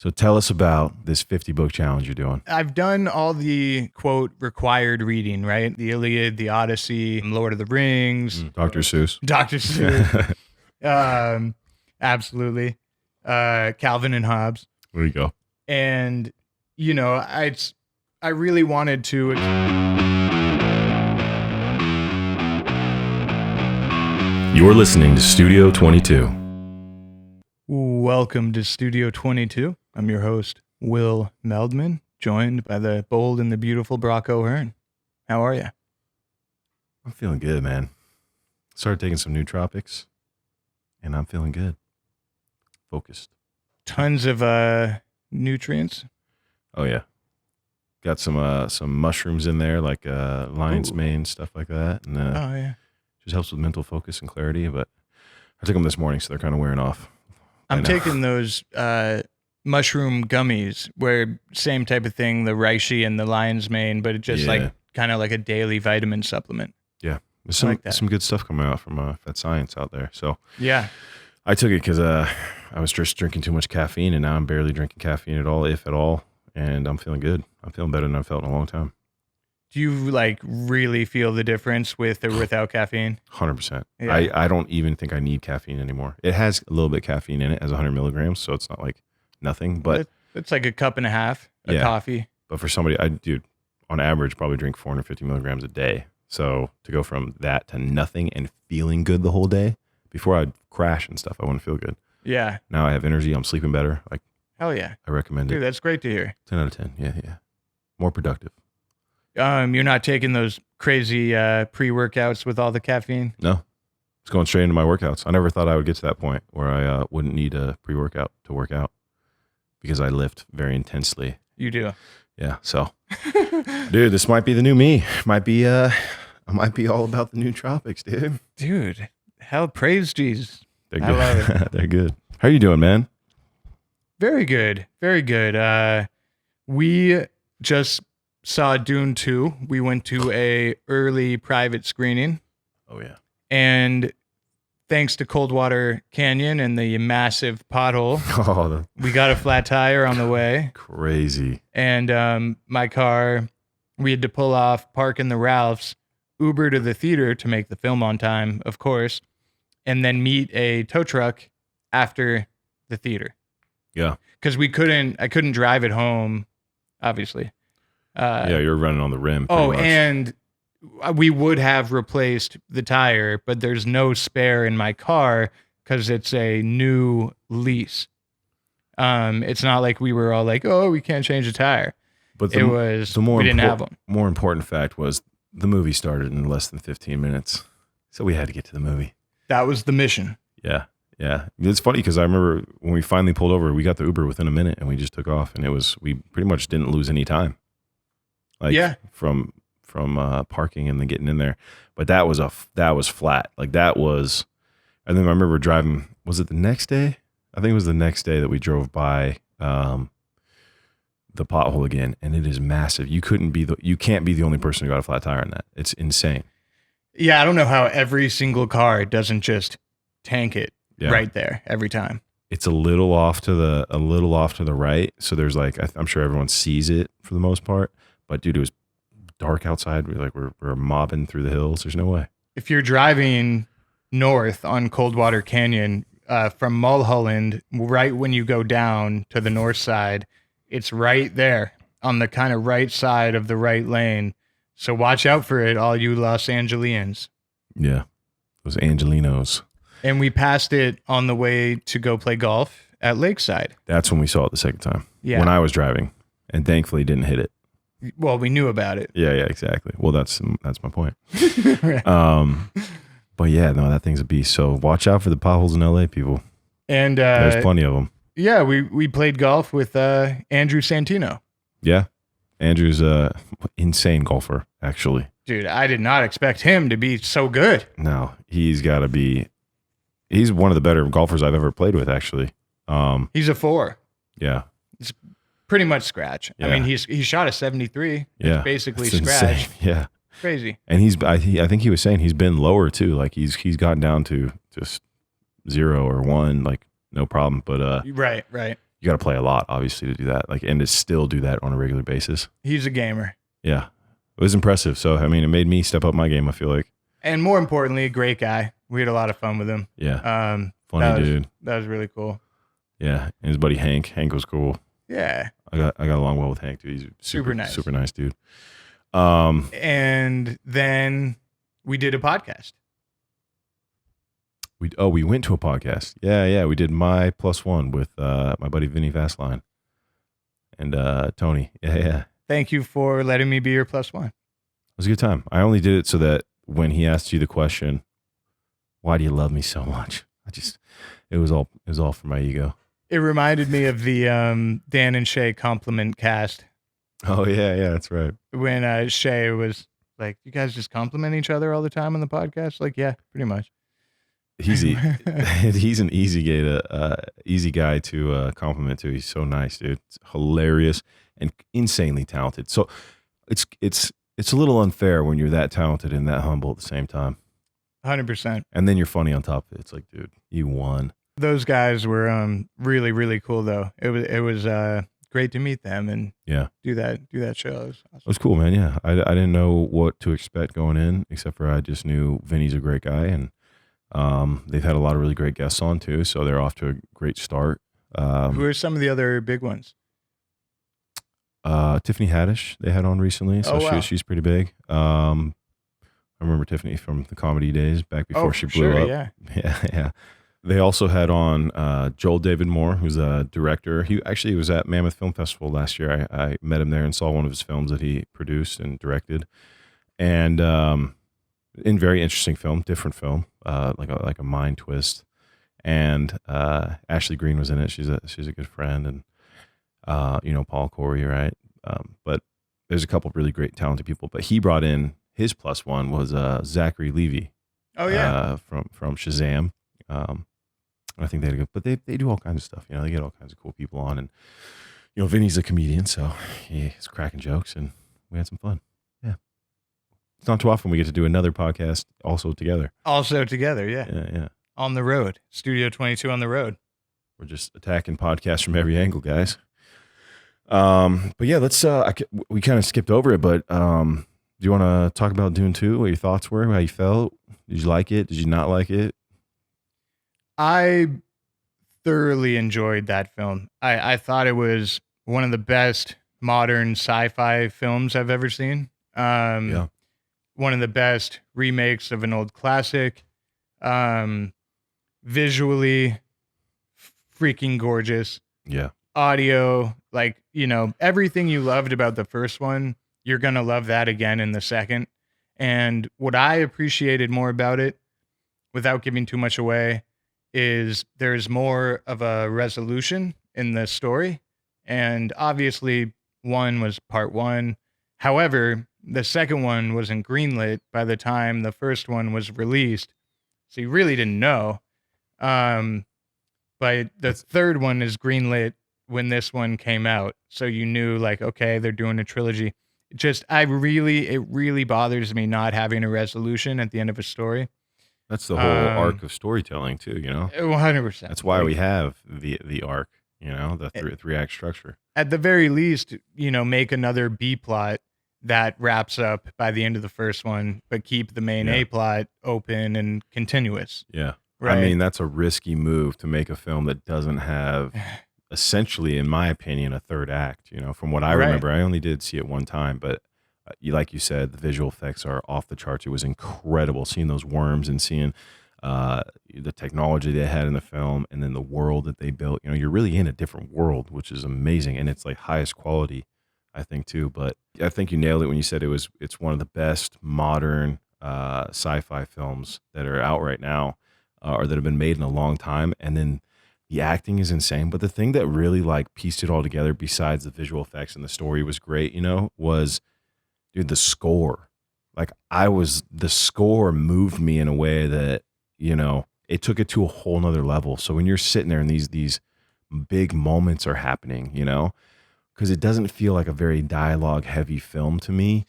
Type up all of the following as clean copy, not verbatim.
So tell us about this 50 book challenge you're doing. I've done all the, quote, required reading, right? The Iliad, the Odyssey, Lord of the Rings. Dr. Seuss. Dr. Seuss. Absolutely. Calvin and Hobbes. There you go. And, you know, I really wanted to. You're listening to Studio 22. Welcome to Studio 22. I'm your host, Will Meldman, joined by the bold and the beautiful Brock O'Hearn. How are you? I'm feeling good, man. Started taking some nootropics, and I'm feeling good. Focused. Tons of nutrients. Oh, yeah. Got some mushrooms in there, like lion's mane, stuff like that. And Oh, yeah. just helps with mental focus and clarity. But I took them this morning, so they're kind of wearing off. I'm taking those mushroom gummies where same type of thing, the reishi and the lion's mane, but it just like kind of like a daily vitamin supplement. Yeah. There's some good stuff coming out from Fed Science out there. So yeah, I took it because I was just drinking too much caffeine, and now I'm barely drinking caffeine at all, if at all. And I'm feeling good. I'm feeling better than I've felt in a long time. Do you like really feel the difference with or without caffeine? 100%. Yeah. I don't even think I need caffeine anymore. It has a little bit of caffeine in it, as 100 milligrams, so it's not like nothing. But it's like a cup and a half of coffee. But for somebody, on average, probably drink 450 milligrams a day. So to go from that to nothing and feeling good the whole day, before I'd crash and stuff, I wouldn't feel good. Yeah. Now I have energy. I'm sleeping better. Like, hell yeah. I recommend it. Dude, that's great to hear. 10 out of 10. Yeah. More productive. You're not taking those crazy pre-workouts with all the caffeine? No. It's going straight into my workouts. I never thought I would get to that point where I wouldn't need a pre-workout to work out because I lift very intensely. You do? Yeah. So, dude, this might be the new me. I might be all about the nootropics, dude. Dude, hell, praise Jesus. They're good. I love it. They're good. How you doing, man? Very good. Very good. We just saw Dune 2. We went to a early private screening. Oh, yeah. And thanks to Coldwater Canyon and the massive pothole, we got a flat tire on the way. Crazy. And my car, we had to pull off, park in the Ralphs, Uber to the theater to make the film on time, of course, and then meet a tow truck after the theater. Yeah. Because I couldn't drive it home, obviously. You're running on the rim. Oh, much. And we would have replaced the tire, but there's no spare in my car because it's a new lease. It's not like we were all like, oh, we can't change the tire. But we didn't have one. More important fact was the movie started in less than 15 minutes. So we had to get to the movie. That was the mission. Yeah. It's funny because I remember when we finally pulled over, we got the Uber within a minute and we just took off, and we pretty much didn't lose any time. From parking and then getting in there. But that was flat. Like that was, and then I remember driving, was it the next day? I think it was the next day that we drove by the pothole again, and it is massive. You can't be the only person who got a flat tire on that. It's insane. Yeah, I don't know how every single car doesn't just tank it right there every time. It's a little off to the right. So there's like, I'm sure everyone sees it for the most part, but dude, it was dark outside. We're mobbing through the hills. There's no way. If you're driving north on Coldwater Canyon from Mulholland, right when you go down to the north side, it's right there on the kind of right side of the right lane. So watch out for it, all you Los Angelians. Yeah, those Angelinos. And we passed it on the way to go play golf at Lakeside. That's when we saw it the second time. Yeah. When I was driving, and thankfully didn't hit it. Well, we knew about it. Yeah, exactly. Well, that's my point. Right. But yeah, no, that thing's a beast. So watch out for the potholes in LA, people. And there's plenty of them. Yeah, we played golf with Andrew Santino. Yeah, Andrew's a insane golfer, actually. Dude, I did not expect him to be so good. No, he's got to be. He's one of the better golfers I've ever played with, actually. He's a 4. Yeah. It's pretty much scratch. Yeah. I mean, he shot a 73. Yeah. It's basically scratch. Insane. Yeah. Crazy. And I think he was saying he's been lower too. Like he's gotten down to just 0 or 1, like no problem. But right. you got to play a lot, obviously, to do that. Like, and to still do that on a regular basis. He's a gamer. Yeah, it was impressive. So, I mean, it made me step up my game, I feel like. And more importantly, a great guy. We had a lot of fun with him. Yeah. Funny dude. That was really cool. Yeah. And his buddy Hank was cool. Yeah. I got along well with Hank, dude. He's super nice. Super nice dude. And then we did a podcast. We went to a podcast. Yeah. We did My Plus One with my buddy Vinny Vastline and Tony. Yeah. Thank you for letting me be your plus one. It was a good time. I only did it so that when he asked you the question, why do you love me so much? It was all for my ego. It reminded me of the Dan and Shay compliment cast. Oh yeah, that's right. When Shay was like, "You guys just compliment each other all the time on the podcast?" Like, yeah, pretty much. He's an easy guy to compliment to. He's so nice, dude. It's hilarious and insanely talented. So it's a little unfair when you're that talented and that humble at the same time. 100%. And then you're funny on top of it. It's like, dude, you won. Those guys were really, really cool though. It was great to meet them and do that show. It was awesome. It was cool, man. Yeah. I didn't know what to expect going in, except for I just knew Vinny's a great guy, and they've had a lot of really great guests on too, so they're off to a great start. Who are some of the other big ones? Tiffany Haddish they had on recently, so wow. she's pretty big. I remember Tiffany from the comedy days back before she blew up. Yeah. They also had on Joel David Moore, who's a director. He actually was at Mammoth Film Festival last year. I met him there and saw one of his films that he produced and directed, and in very interesting film, different film, like a mind twist. And Ashley Green was in it. She's a good friend, and Paul Corey, right? But there's a couple of really great talented people. But he brought in his plus one was Zachary Levi. Oh yeah, from Shazam. I think they had a good, but they do all kinds of stuff. They get all kinds of cool people on, and Vinny's a comedian, so he's cracking jokes, and we had some fun. Yeah, it's not too often we get to do another podcast also together. Yeah. On the road, Studio 22 on the road. We're just attacking podcasts from every angle, guys. But yeah, let's. We kind of skipped over it, but do you want to talk about Dune 2? What your thoughts were? How you felt? Did you like it? Did you not like it? I thoroughly enjoyed that film. I thought it was one of the best modern sci-fi films I've ever seen. One of the best remakes of an old classic. Visually freaking gorgeous. Yeah. Audio, everything you loved about the first one, you're going to love that again in the second. And what I appreciated more about it, without giving too much away, is there's more of a resolution in the story. And obviously, one was part one. However, the second one wasn't greenlit by the time the first one was released. So you really didn't know. But the third one is greenlit when this one came out. So you knew, okay, they're doing a trilogy. It really bothers me not having a resolution at the end of a story. That's the whole arc of storytelling too, 100%. That's why we have the arc, the three-act structure. At the very least, make another B plot that wraps up by the end of the first one, but keep the main A plot open and continuous. Yeah. Right? I mean, that's a risky move to make a film that doesn't have, essentially, in my opinion, a third act. From what I remember, I only did see it one time, but like you said, the visual effects are off the charts. It was incredible seeing those worms and seeing the technology they had in the film, and then the world that they built. You're really in a different world, which is amazing, and it's highest quality, I think, too. But I think you nailed it when you said it's one of the best modern sci-fi films that are out right now, or that have been made in a long time. And then the acting is insane. But the thing that really pieced it all together, besides the visual effects and the story was great, was, dude, the score. The score moved me in a way that, it took it to a whole nother level. So when you're sitting there and these big moments are happening, because it doesn't feel like a very dialogue heavy film to me.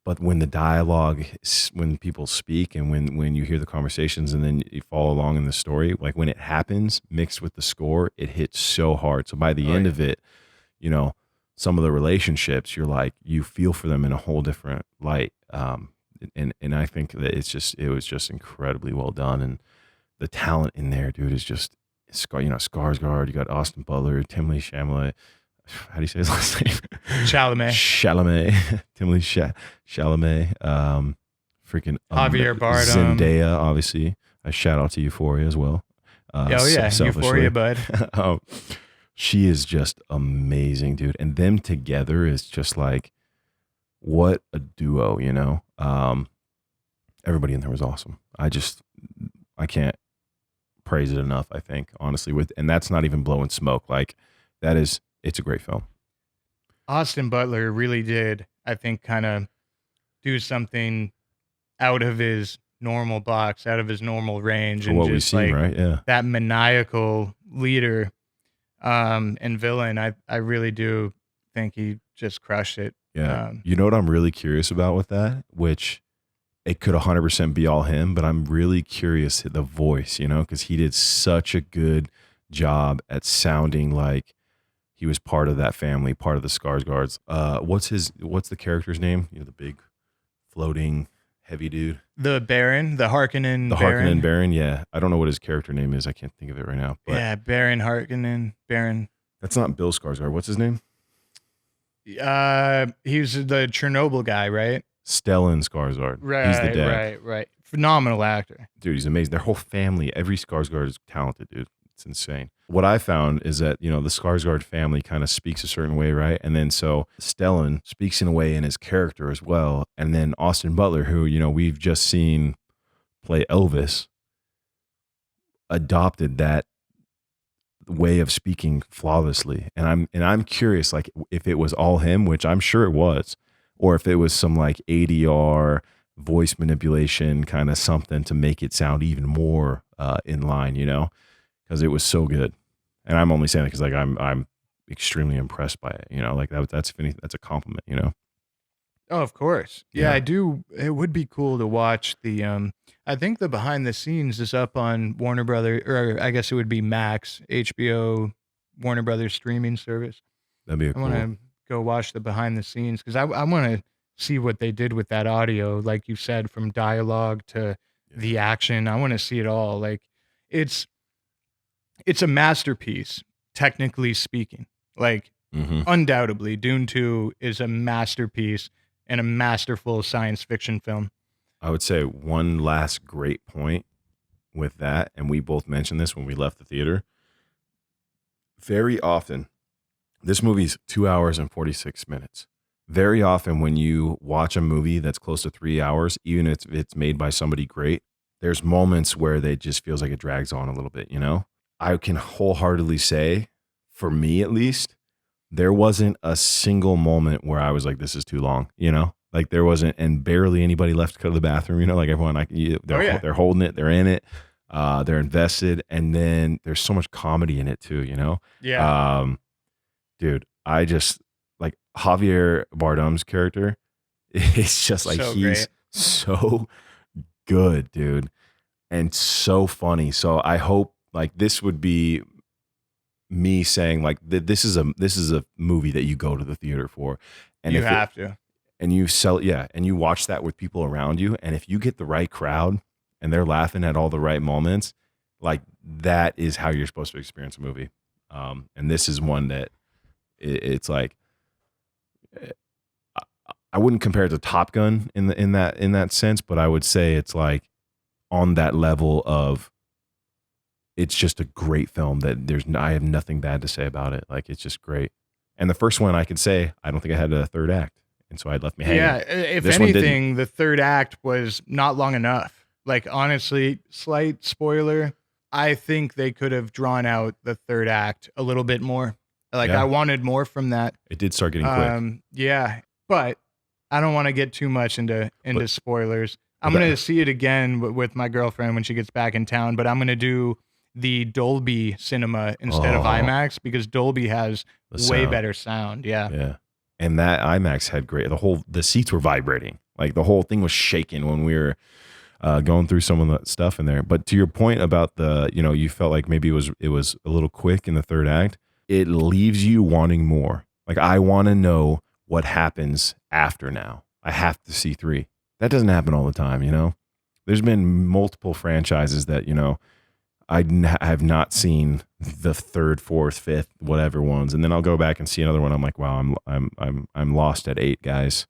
But when the dialogue, when people speak, and when you hear the conversations, and then you follow along in the story, like when it happens mixed with the score, it hits so hard. So by the end of it, you know, some of the relationships, you're like, you feel for them in a whole different light. And I think that it was just incredibly well done, and the talent in there, dude, is just, you know, Skarsgård. You got Austin Butler, Timothy Chalamet. How do you say his last name? Chalamet. Timothy Chalamet. Freaking Javier Bardem. Zendaya, obviously. I shout out to Euphoria as well. Euphoria, bud. She is just amazing, dude. And them together is just like, what a duo, you know? Everybody in there was awesome. I can't praise it enough, I think, honestly. And that's not even blowing smoke. Like, it's a great film. Austin Butler really did, I think, kind of do something out of his normal box, out of his normal range. For what we've seen, right? Yeah. That maniacal leader and villain, I really do think he just crushed it. Yeah. You know what I'm really curious about with that? Which it could 100% be all him, but I'm really curious the voice, you know, because he did such a good job at sounding like he was part of that family, part of the Skarsgårds. What's the character's name? You know, the big floating heavy dude. The Baron, the Harkonnen Baron. The Harkonnen Baron, yeah. I don't know what his character name is. I can't think of it right now. But yeah, Baron Harkonnen Baron. That's not Bill Skarsgård. What's his name? He was the Chernobyl guy, right? Stellan Skarsgård. Right, he's the dad. Right. Phenomenal actor. Dude, he's amazing. Their whole family, every Skarsgård is talented, dude. It's insane. What I found is that, you know, the Skarsgård family kind of speaks a certain way, right? And then so Stellan speaks in a way in his character as well. And then Austin Butler, who, you know, we've just seen play Elvis, adopted that way of speaking flawlessly. And I'm curious, like, if it was all him, which I'm sure it was, or if it was some like ADR voice manipulation kind of something to make it sound even more in line, you know, because it was so good. And I'm only saying that because like I'm extremely impressed by it, you know, like that's a compliment, you know. Oh, of course. Yeah, I do. It would be cool to watch the I think the behind the scenes is up on Warner Brothers, or I guess it would be Max, HBO, Warner Brothers streaming service. That'd be cool. I want to go watch the behind the scenes because I want to see what they did with that audio, like you said, from dialogue to the action. I want to see it all. Like it's a masterpiece, technically speaking. Like undoubtedly, Dune 2 is a masterpiece and a masterful science fiction film. I would say one last great point with that, and we both mentioned this when we left the theater. Very often, this movie's 2 hours and 46 minutes. Very often when you watch a movie that's close to 3 hours, even if it's made by somebody great, there's moments where it just feels like it drags on a little bit, you know? I can wholeheartedly say, for me at least, there wasn't a single moment where I was like, this is too long, you know? Like there wasn't, and barely anybody left to go to the bathroom, you know, like everyone, they're holding it, they're in it, they're invested. And then there's so much comedy in it too, you know? Yeah. Dude, I just like Javier Bardem's character. It's just like, he's so good, dude. And so funny. So I hope like this would be me saying like this is a movie that you go to the theater for. And you have to. And you and you watch that with people around you. And if you get the right crowd and they're laughing at all the right moments, like that is how you're supposed to experience a movie. And this is one that it's like, I wouldn't compare it to Top Gun in that sense, but I would say it's like on that level of, it's just a great film that I have nothing bad to say about it. Like it's just great. And the first one I could say, I don't think I had a third act. And so I left me hanging. Yeah, if anything, the third act was not long enough. Like, honestly, slight spoiler, I think they could have drawn out the third act a little bit more. Like, I wanted more from that. It did start getting quick. Yeah, but I don't want to get too much into spoilers. I'm going to see it again with my girlfriend when she gets back in town, but I'm going to do the Dolby cinema instead of IMAX because Dolby has way better sound. Yeah. Yeah. And that IMAX had great, the seats were vibrating. Like the whole thing was shaking when we were going through some of the stuff in there. But to your point about you felt like maybe it was a little quick in the third act. It leaves you wanting more. Like, I want to know what happens after now. I have to see 3. That doesn't happen all the time, There's been multiple franchises that, I have not seen the 3rd, 4th, 5th, whatever ones, and then I'll go back and see another one. I'm like, wow, I'm lost at 8, guys.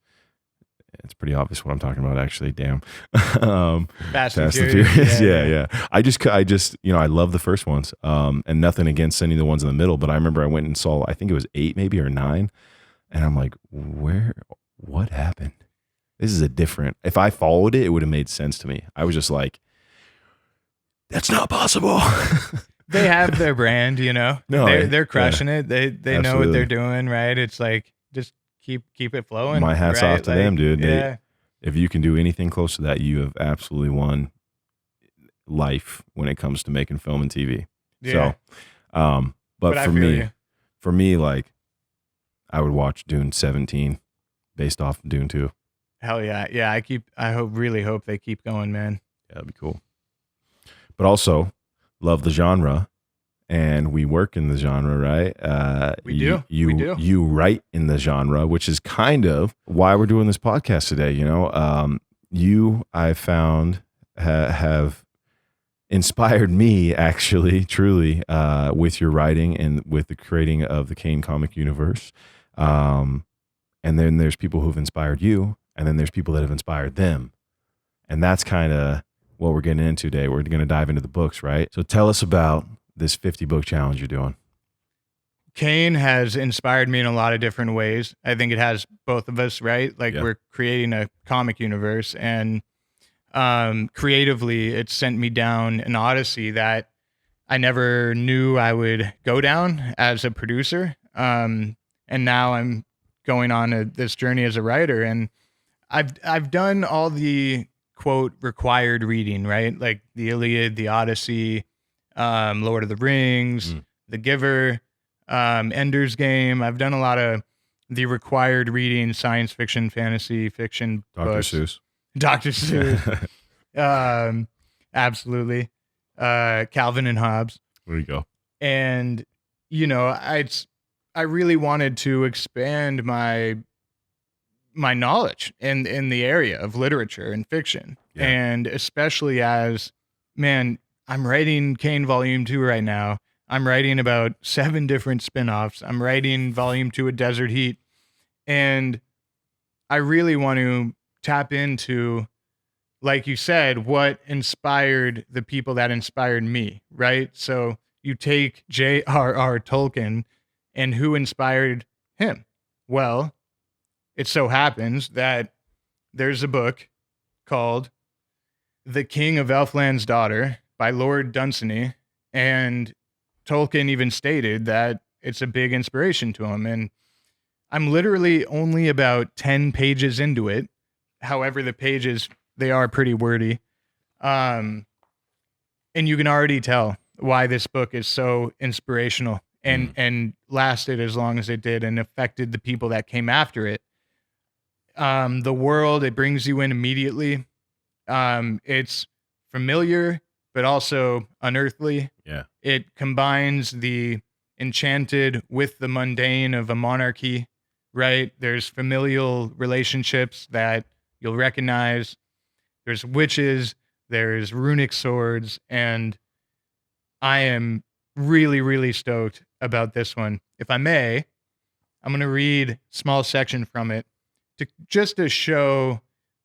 It's pretty obvious what I'm talking about, actually. Damn. Fast and Furious. Yeah. I just, I love the first ones, and nothing against any of the ones in the middle. But I remember I went and saw, I think it was 8, maybe, or 9, and I'm like, what happened? This is if I followed it, it would have made sense to me. I was just like, that's not possible. They have their brand, No, they're crushing it. They know what they're doing, right? It's like, just keep it flowing. My hat's off to them, dude. Yeah. If you can do anything close to that, you have absolutely won life when it comes to making film and TV. Yeah. So, but for me, like, I would watch Dune 17 based off Dune 2. Hell yeah. Yeah. Really hope they keep going, man. Yeah, that'd be cool. But also love the genre, and we work in the genre, right? We do. You write in the genre, which is kind of why we're doing this podcast today. I found have inspired me, actually, truly, with your writing and with the creating of the Kane comic universe. And then there's people who've inspired you, and then there's people that have inspired them. And that's kind of what we're getting into today. We're going to dive into the books, right? So tell us about this 50 book challenge you're doing. Kane has inspired me in a lot of different ways. I think it has both of us, right? Like, we're creating a comic universe, and creatively, it sent me down an odyssey that I never knew I would go down as a producer. And now I'm going on this journey as a writer, and I've done all the quote required reading, right? Like the Iliad, the Odyssey, Lord of the Rings, The Giver, Ender's Game. I've done a lot of the required reading, science fiction, fantasy fiction books. Dr. Seuss. Absolutely. Calvin and Hobbes. There you go. And, I really wanted to expand my knowledge in the area of literature and fiction. Yeah. And especially as, man, I'm writing Kane Volume 2 right now. I'm writing about 7 different spinoffs. I'm writing Volume 2 of Desert Heat. And I really want to tap into, like you said, what inspired the people that inspired me, right? So you take J.R.R. Tolkien, and who inspired him? Well, it so happens that there's a book called The King of Elfland's Daughter by Lord Dunsany, and Tolkien even stated that it's a big inspiration to him. And I'm literally only about 10 pages into it. However, the pages, they are pretty wordy. And you can already tell why this book is so inspirational and lasted as long as it did and affected the people that came after it. The world, it brings you in immediately. It's familiar, but also unearthly. Yeah. It combines the enchanted with the mundane of a monarchy, right? There's familial relationships that you'll recognize. There's witches, there's runic swords, and I am really, really stoked about this one. If I may, I'm going to read a small section from it to show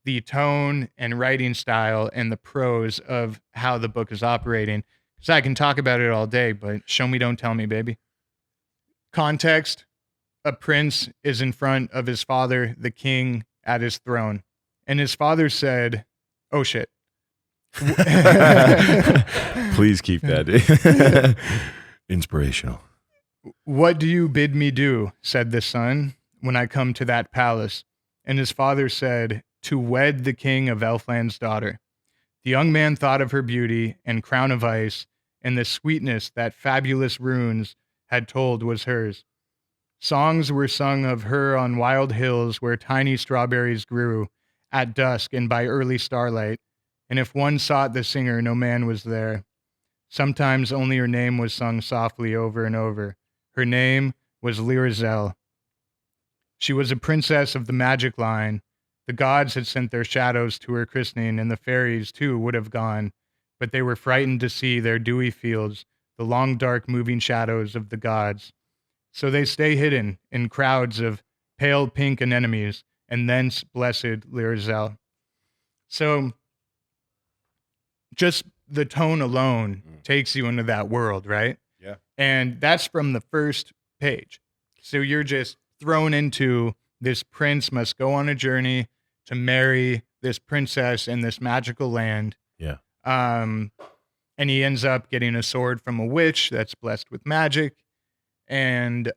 the tone and writing style and the prose of how the book is operating. Because I can talk about it all day, but show me, don't tell me, baby. Context: a prince is in front of his father, the king, at his throne. And his father said, "Oh shit." Please keep that inspirational. "What do you bid me do?" said the son, "when I come to that palace?" And his father said, "To wed the king of Elfland's daughter." The young man thought of her beauty and crown of ice and the sweetness that fabulous runes had told was hers. Songs were sung of her on wild hills where tiny strawberries grew, at dusk and by early starlight, and if one sought the singer, no man was there. Sometimes only her name was sung softly over and over. Her name was Lyrizel. She was a princess of the magic line. The gods had sent their shadows to her christening, and the fairies, too, would have gone, but they were frightened to see their dewy fields, the long, dark, moving shadows of the gods. So they stay hidden in crowds of pale pink anemones, and thence blessed Lyrizel. So just the tone alone takes you into that world, right? Yeah. And that's from the first page. So you're just thrown into this prince must go on a journey to marry this princess in this magical land. Yeah. And he ends up getting a sword from a witch that's blessed with magic. And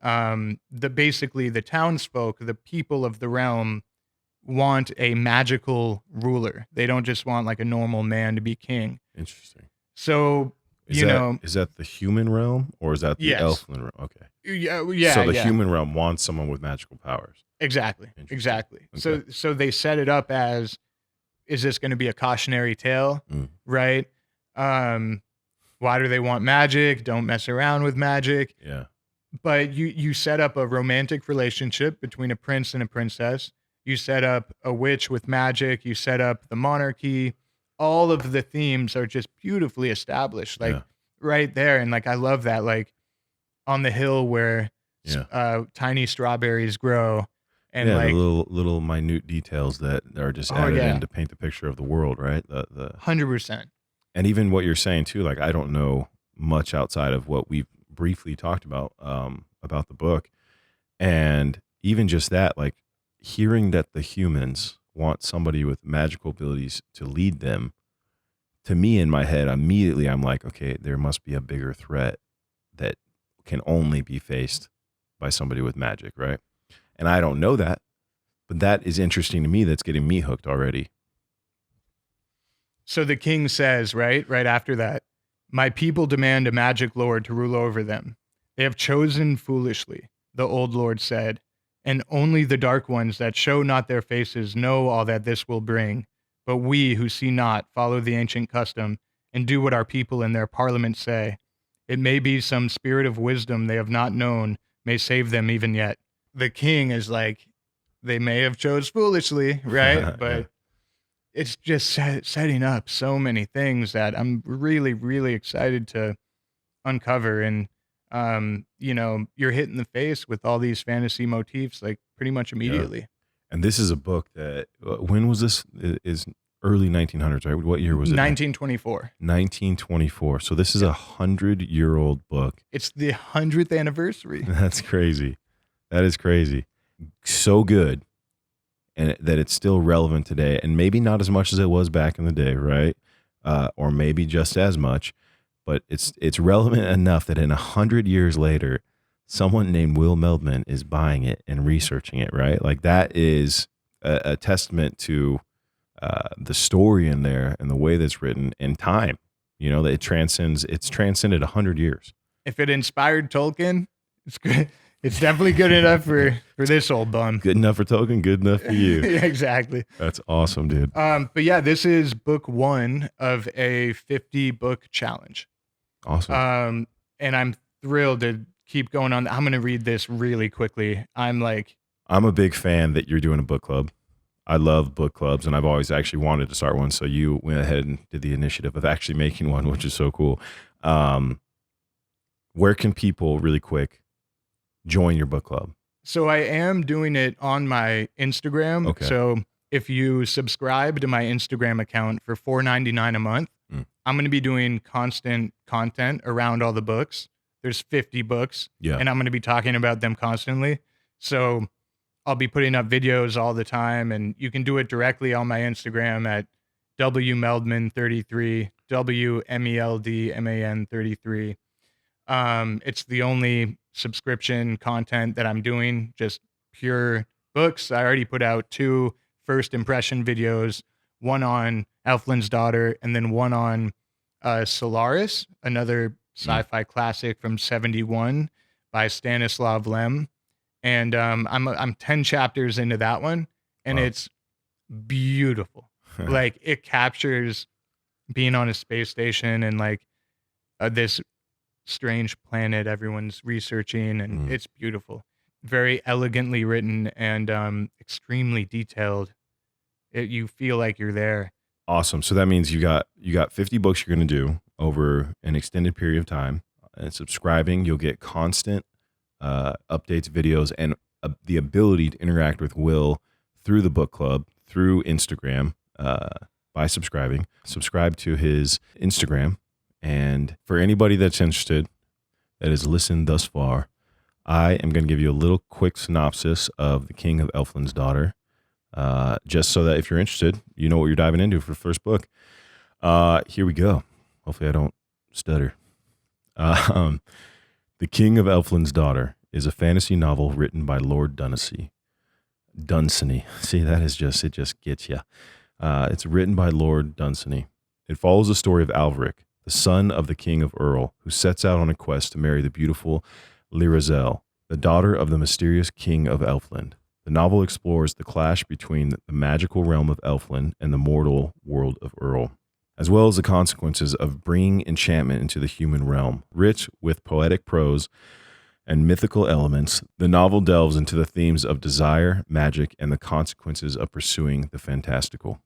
basically the townsfolk, the people of the realm, want a magical ruler. They don't just want like a normal man to be king. Interesting. So is that the human realm or is that the elfin realm? Okay. Yeah. So the human realm wants someone with magical powers. Exactly. Okay. So they set it up as, is this going to be a cautionary tale? Right? Why do they want magic? Don't mess around with magic. Yeah. But you set up a romantic relationship between a prince and a princess. You set up a witch with magic. You set up the monarchy. All of the themes are just beautifully established, like right there. And like, I love that, like on the hill where tiny strawberries grow, and like the little minute details that are just added in to paint the picture of the world, right? The 100%. And even what you're saying too, like I don't know much outside of what we've briefly talked about the book, and even just that, like hearing that the humans want somebody with magical abilities to lead them, to me in my head immediately I'm like, okay, there must be a bigger threat that can only be faced by somebody with magic, right? And I don't know that, but that is interesting to me. That's getting me hooked already. So the king says, right after that, my people demand a magic lord to rule over them. They have chosen foolishly, the old lord said, and only the dark ones that show not their faces know all that this will bring. But we who see not follow the ancient custom and do what our people in their parliament say. It may be some spirit of wisdom they have not known may save them even yet. The king is like, they may have chose foolishly, right? But it's just setting up so many things that I'm really, really excited to uncover. And you're hit in the face with all these fantasy motifs like pretty much immediately. And this is a book that, when was this? Is early 1900s, right? What year was it? 1924. 1924. So this is 100-year-old book. It's the 100th anniversary. That's crazy. That is crazy. So good. And that it's still relevant today, and maybe not as much as it was back in the day, right? Or maybe just as much, but it's relevant enough that in 100 years later, someone named Will Meldman is buying it and researching it, right? Like that is a testament to the story in there and the way that's written in time. You know, that it's transcended 100 years. If it inspired Tolkien, it's good. It's definitely good enough for this old bum. Good enough for Tolkien, good enough for you. Yeah, exactly. That's awesome, dude. But yeah, this is book 1 of a 50-book challenge. Awesome. And I'm thrilled to keep going on. I'm going to read this really quickly. I'm a big fan that you're doing a book club. I love book clubs, and I've always actually wanted to start one. So you went ahead and did the initiative of actually making one, which is so cool. Where can people, really quick, join your book club? So I am doing it on my Instagram. Okay. So if you subscribe to my Instagram account for $4.99 a month, I'm going to be doing constant content around all the books. There's 50 books, and I'm going to be talking about them constantly. So I'll be putting up videos all the time, and you can do it directly on my Instagram at WMeldman33, WMeldman33. It's the only subscription content that I'm doing, just pure books. I already put out 2 first impression videos, one on Elfland's Daughter, and then one on Solaris, another sci-fi classic from 1971 by Stanislav Lem. And I'm 10 chapters into that one, and it's beautiful. Like it captures being on a space station and like this strange planet everyone's researching, and it's beautiful. Very elegantly written and extremely detailed. You feel like you're there. Awesome. So that means you got 50 books you're going to do over an extended period of time. And subscribing, you'll get constant updates, videos, and the ability to interact with Will through the book club, through Instagram, by subscribing. Subscribe to his Instagram. And for anybody that's interested, that has listened thus far, I am going to give you a little quick synopsis of The King of Elfland's Daughter, just so that if you're interested, you know what you're diving into for the first book. Here we go. Hopefully I don't stutter. The King of Elfland's Daughter is a fantasy novel written by Lord Dunsany. See, that is just, it just gets you. It's written by Lord Dunsany. It follows the story of Alveric, the son of the King of Earl, who sets out on a quest to marry the beautiful Lyrazel, the daughter of the mysterious King of Elfland. The novel explores the clash between the magical realm of Elfland and the mortal world of Earl, as well as the consequences of bringing enchantment into the human realm. Rich with poetic prose and mythical elements, the novel delves into the themes of desire, magic, and the consequences of pursuing the fantastical.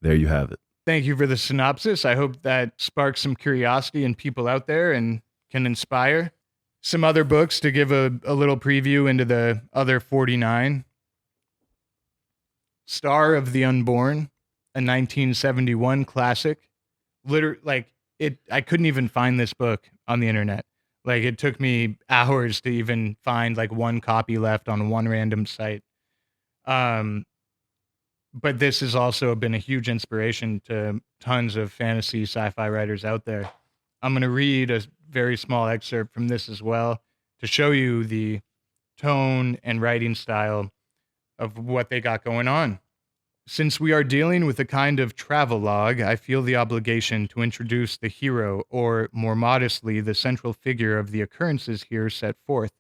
There you have it. Thank you for the synopsis. I hope that sparks some curiosity in people out there and can inspire. Some other books to give a little preview into the other 49. Star of the Unborn, a 1971 classic. I couldn't even find this book on the internet. Like it took me hours to even find like one copy left on one random site. But this has also been a huge inspiration to tons of fantasy sci-fi writers out there. I'm going to read a very small excerpt from this as well to show you the tone and writing style of what they got going on. Since we are dealing with a kind of travelogue, I feel the obligation to introduce the hero, or more modestly, the central figure of the occurrences here set forth.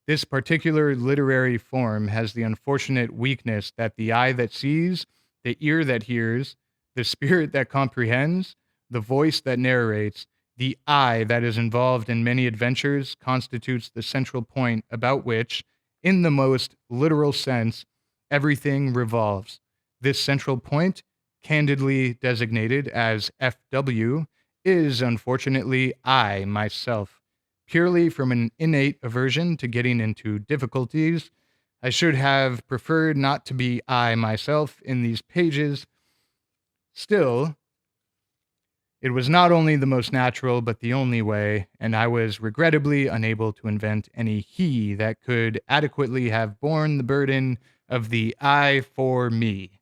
This particular literary form has the unfortunate weakness that the eye that sees, the ear that hears, the spirit that comprehends, the voice that narrates, the I that is involved in many adventures constitutes the central point about which, in the most literal sense, everything revolves. This central point, candidly designated as FW, is unfortunately I myself. Purely from an innate aversion to getting into difficulties, I should have preferred not to be I myself in these pages. Still, it was not only the most natural, but the only way, and I was regrettably unable to invent any he that could adequately have borne the burden of the I for me.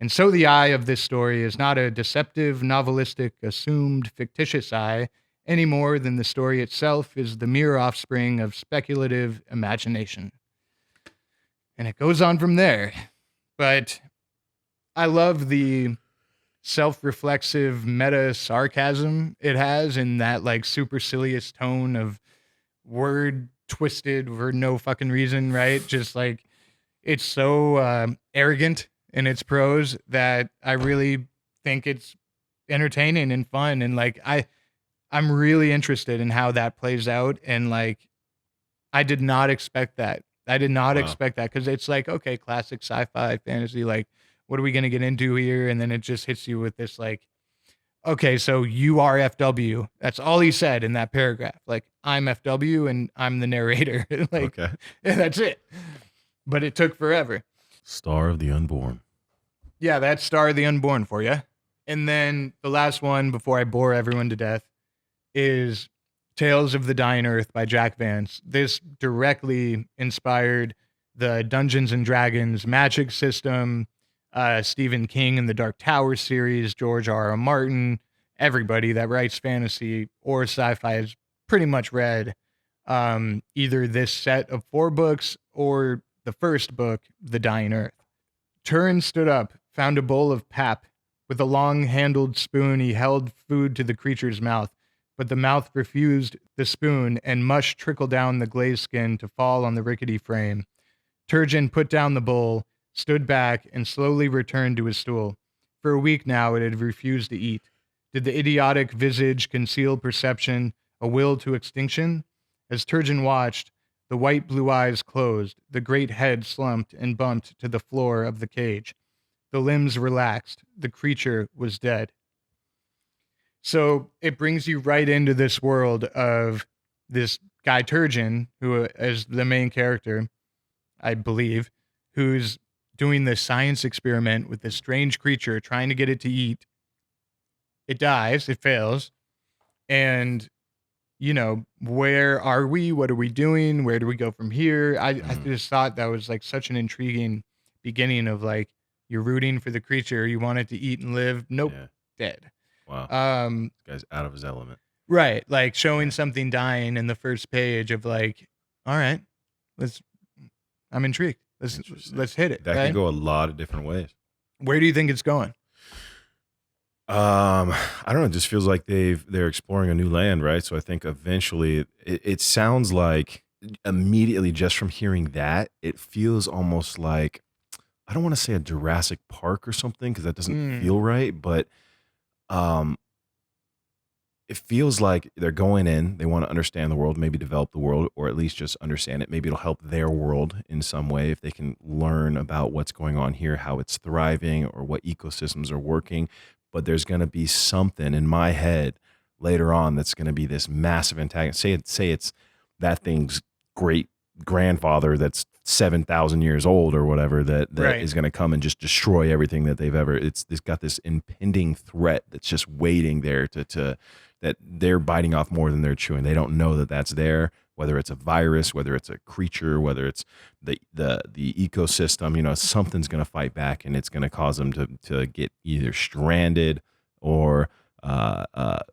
And so the I of this story is not a deceptive, novelistic, assumed, fictitious I, any more than the story itself is the mere offspring of speculative imagination. And it goes on from there. But I love the self-reflexive meta-sarcasm it has in that like supercilious tone of word twisted for no fucking reason, right? Just like it's so arrogant in its prose that I really think it's entertaining and fun. And like I'm really interested in how that plays out. And like, I did not expect that. I did not expect that because it's like, okay, classic sci-fi fantasy. Like, what are we going to get into here? And then it just hits you with this like, okay, so you are FW. That's all he said in that paragraph. Like, I'm FW and I'm the narrator. Like, okay. That's it. But it took forever. Star of the Unborn. Yeah, that's Star of the Unborn for you. And then the last one before I bore everyone to death is Tales of the Dying Earth by Jack Vance. This directly inspired the Dungeons and Dragons magic system, Stephen King and the Dark Tower series, George R.R. Martin. Everybody that writes fantasy or sci-fi has pretty much read either this set of 4 books or the first book, The Dying Earth. Turin stood up, found a bowl of pap. With a long-handled spoon, he held food to the creature's mouth, but the mouth refused the spoon, and mush trickled down the glazed skin to fall on the rickety frame. Turgeon put down the bowl, stood back, and slowly returned to his stool. For a week now it had refused to eat. Did the idiotic visage conceal perception, a will to extinction? As Turgeon watched, the white blue eyes closed, the great head slumped and bumped to the floor of the cage. The limbs relaxed. The creature was dead. So it brings you right into this world of this guy Turgeon, who is the main character, I believe, who's doing this science experiment with this strange creature, trying to get it to eat. It dies, it fails. And, where are we? What are we doing? Where do we go from here? I just thought that was like such an intriguing beginning of like, you're rooting for the creature, you want it to eat and live. Nope, dead. Wow. This guy's out of his element. Right. Like showing something dying in the first page of like, all right, I'm intrigued. Let's hit it. That can go a lot of different ways. Where do you think it's going? I don't know. It just feels like they're exploring a new land, right? So I think eventually it sounds like immediately just from hearing that, it feels almost like, I don't want to say a Jurassic Park or something because that doesn't feel right, but it feels like they're going in, they want to understand the world, maybe develop the world, or at least just understand it. Maybe it'll help their world in some way if they can learn about what's going on here, how it's thriving, or what ecosystems are working. But there's going to be something in my head later on that's going to be this massive antagonist. Say it's that thing's great grandfather that's 7,000 years old or whatever that right. is going to come and just destroy everything that they've ever. It's got this impending threat that's just waiting there to that they're biting off more than they're chewing. They don't know that that's there, whether it's a virus, whether it's a creature, whether it's the ecosystem, something's going to fight back and it's going to cause them to get either stranded or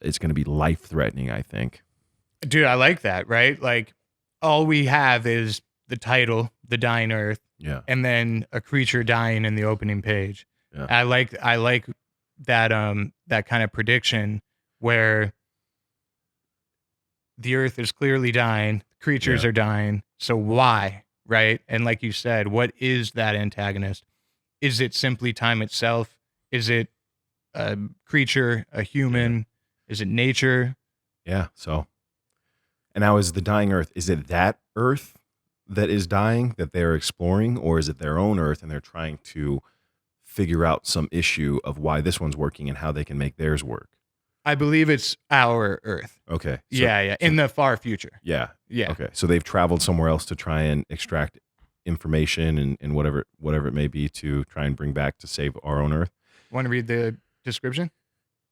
it's going to be life-threatening, I think. Dude, I like that, right? Like all we have is the title, The Dying Earth, and then a creature dying in the opening page. Yeah. I like that that kind of prediction where the earth is clearly dying, creatures are dying. So why, right? And like you said, what is that antagonist? Is it simply time itself? Is it a creature, a human? Is it nature? Yeah. So, and now is the dying earth, is it that earth that is dying that they're exploring, or is it their own earth and they're trying to figure out some issue of why this one's working and how they can make theirs work? I believe it's our Earth. Okay. So, in the far future. Yeah. Yeah. Okay. So they've traveled somewhere else to try and extract information and whatever it may be to try and bring back to save our own Earth. Want to read the description?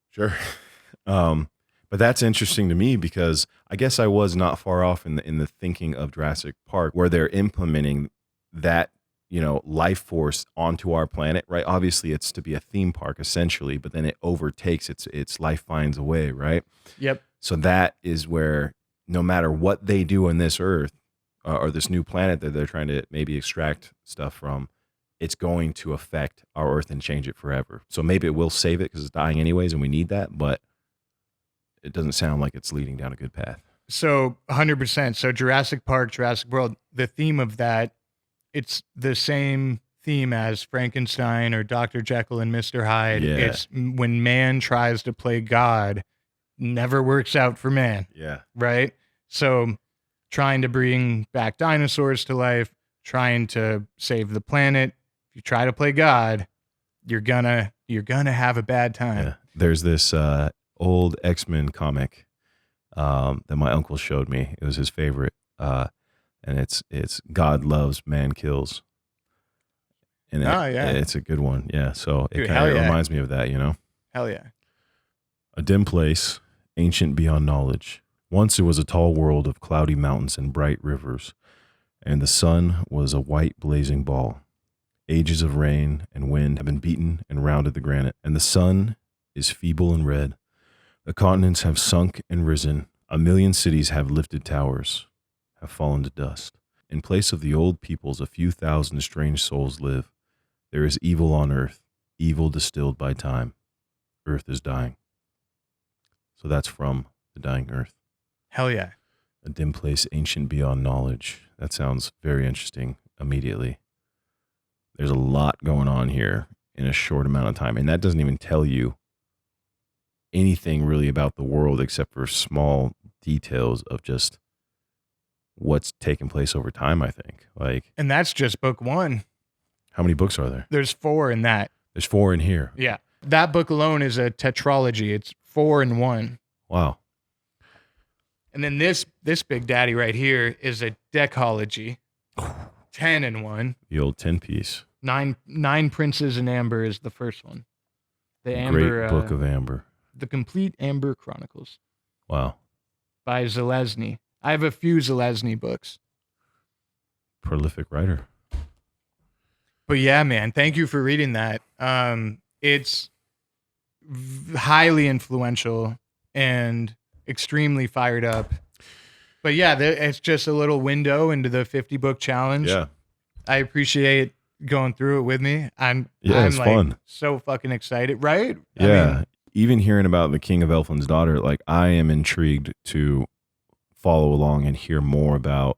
Sure. But that's interesting to me because I guess I was not far off in the thinking of Jurassic Park, where they're implementing that life force onto our planet, right? Obviously, it's to be a theme park essentially, but then it overtakes its life finds a way, right? Yep. So that is where no matter what they do on this Earth or this new planet that they're trying to maybe extract stuff from, it's going to affect our Earth and change it forever. So maybe it will save it because it's dying anyways, and we need that, but it doesn't sound like it's leading down a good path. So 100%. So Jurassic Park, Jurassic World, the theme of that, it's the same theme as Frankenstein or Dr. Jekyll and Mr. Hyde. Yeah. It's when man tries to play God, never works out for man. Yeah. Right? So trying to bring back dinosaurs to life, trying to save the planet. If you try to play God, you're gonna have a bad time. Yeah. There's this old X-Men comic that my uncle showed me. It was his favorite. And it's God loves, man kills. And it's a good one. Yeah. So it kind of reminds me of that, Hell yeah. A dim place, ancient beyond knowledge. Once it was a tall world of cloudy mountains and bright rivers, and the sun was a white blazing ball. Ages of rain and wind have been beaten and rounded the granite, and the sun is feeble and red. The continents have sunk and risen. 1,000,000 cities have lifted towers, have fallen to dust. In place of the old peoples, a few thousand strange souls live. There is evil on earth, evil distilled by time. Earth is dying. So that's from The Dying Earth. Hell yeah. A dim place, ancient beyond knowledge. That sounds very interesting immediately. there's a lot going on here in a short amount of time. And that doesn't even tell you anything really about the world except for small details of just what's taken place over time, I think. And that's just book 1. How many books are there? There's 4 in that. There's 4 in here. Yeah. That book alone is a tetralogy. It's 4 in 1. Wow. And then this big daddy right here is a decology. 10 in 1. The old 10 piece. Nine Princes in Amber is the first one. The Great Book of Amber. The Complete Amber Chronicles. Wow. By Zelazny. I have a few Zelazny books. Prolific writer. But yeah, man, thank you for reading that. It's highly influential and extremely fired up. But yeah, it's just a little window into the 50 book challenge. Yeah. I appreciate going through it with me. I'm it's like fun. So fucking excited, right? Yeah. I mean, even hearing about the King of Elfland's Daughter, like I am intrigued to follow along and hear more about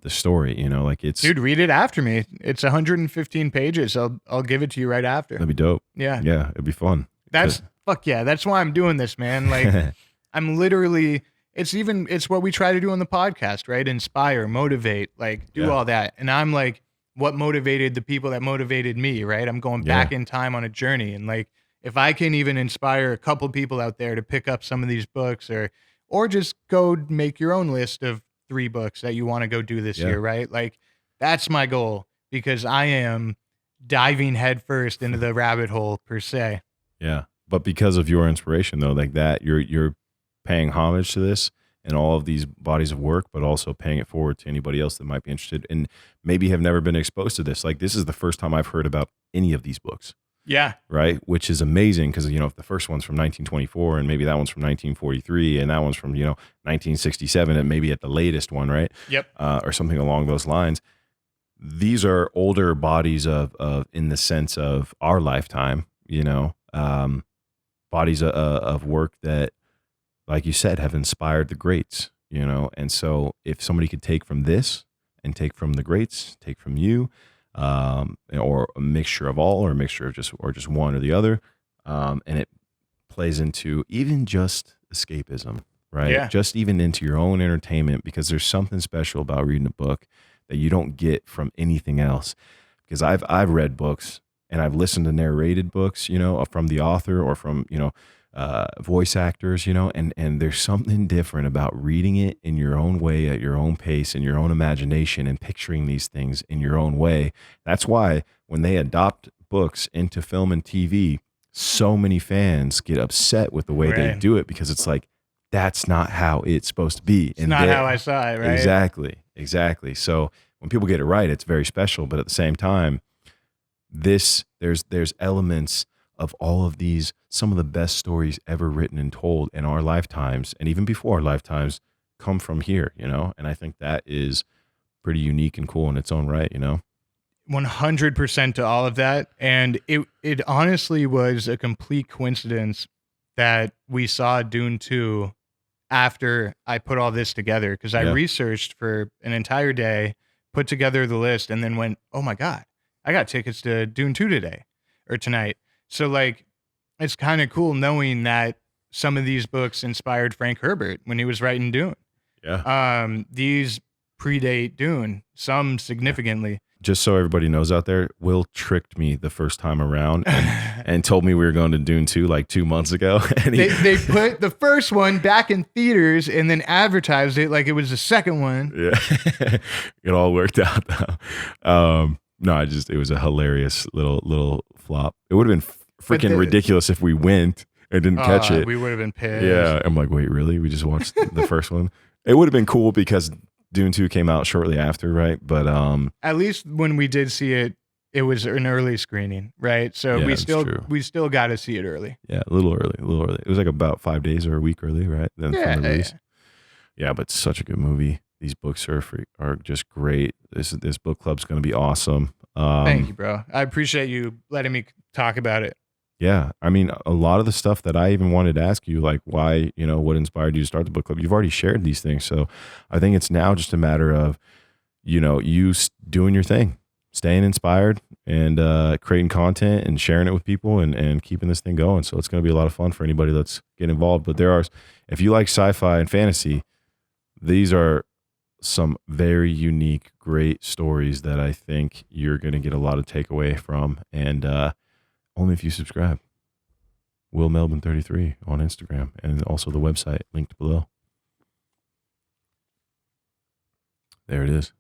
the story, you know, like it's... Dude, read it after me. It's 115 pages. I'll give it to you right after. That'd be dope. Yeah. Yeah, it'd be fun. Fuck yeah. That's why I'm doing this, man. Like I'm literally... It's what we try to do on the podcast, right? Inspire, motivate, like do all that. And I'm like, what motivated the people that motivated me, right? I'm going back in time on a journey. And like, if I can even inspire a couple people out there to pick up some of these books or just go make your own list of 3 books that you want to go do this year, right? Like that's my goal because I am diving headfirst into the rabbit hole per se. Yeah. But because of your inspiration though, like that, you're paying homage to this and all of these bodies of work, but also paying it forward to anybody else that might be interested and maybe have never been exposed to this. Like this is the first time I've heard about any of these books. Yeah. Right. Which is amazing because, you know, if the first one's from 1924 and maybe that one's from 1943 and that one's from, 1967 and maybe at the latest one, right? Yep. Or something along those lines. These are older bodies of in the sense of our lifetime, bodies of work that, like you said, have inspired the greats, and so if somebody could take from this and take from the greats, take from you, or a mixture of all, or a mixture of just one or the other, and it plays into even just escapism, right? Yeah. Just even into your own entertainment, because there's something special about reading a book that you don't get from anything else. Because I've read books and I've listened to narrated books, from the author or from, voice actors, and there's something different about reading it in your own way, at your own pace, in your own imagination, and picturing these things in your own way. That's why when they adopt books into film and TV, so many fans get upset with the way they do it, because it's like, that's not how it's supposed to be. It's not how I saw it, right? Exactly. So when people get it right, it's very special. But at the same time, there's elements of all of these, some of the best stories ever written and told in our lifetimes, and even before our lifetimes, come from here, and I think that is pretty unique and cool in its own right, 100% to all of that. And it honestly was a complete coincidence that we saw Dune 2 after I put all this together, because I researched for an entire day, put together the list, and then went, oh my God, I got tickets to Dune 2 today or tonight. So like, it's kind of cool knowing that some of these books inspired Frank Herbert when he was writing Dune. Yeah. These predate Dune, some significantly. Just so everybody knows out there, Will tricked me the first time around and told me we were going to Dune 2 like 2 months ago. And they put the first one back in theaters and then advertised it like it was the second one. Yeah. It all worked out though. No, it was a hilarious little flop. It would have been freaking ridiculous if we went and didn't catch it. We would have been pissed. Yeah. I'm like, wait, really? We just watched the first one? It would have been cool because Dune 2 came out shortly after, right? But at least when we did see it, it was an early screening, right? So we still got to see it early. Yeah, a little early. It was like about 5 days or a week early, right? Then from the release. Yeah, but such a good movie. These books are just great. This book club's going to be awesome. Thank you, bro. I appreciate you letting me talk about it. Yeah. I mean, a lot of the stuff that I even wanted to ask you, like why, what inspired you to start the book club, you've already shared these things. So I think it's now just a matter of, you doing your thing, staying inspired, and creating content and sharing it with people and keeping this thing going. So it's going to be a lot of fun for anybody that's getting involved. But if you like sci-fi and fantasy, these are some very unique, great stories that I think you're going to get a lot of takeaway from. And only if you subscribe. Will Meldman 33 on Instagram, and also the website linked below. There it is.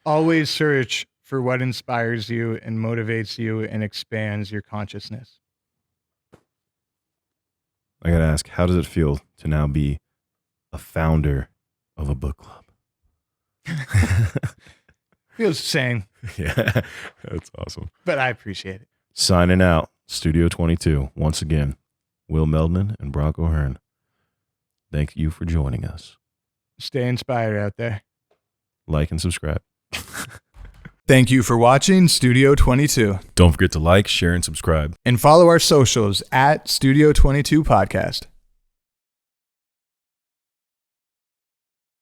Always search for what inspires you and motivates you and expands your consciousness. I got to ask, how does it feel to now be a founder of a book club? Feels the same. Yeah, that's awesome. But I appreciate it. Signing out, Studio 22. Once again, Will Meldman and Brock O'Hearn. Thank you for joining us. Stay inspired out there. Like and subscribe. Thank you for watching Studio 22. Don't forget to like, share, and subscribe. And follow our socials at Studio 22 Podcast.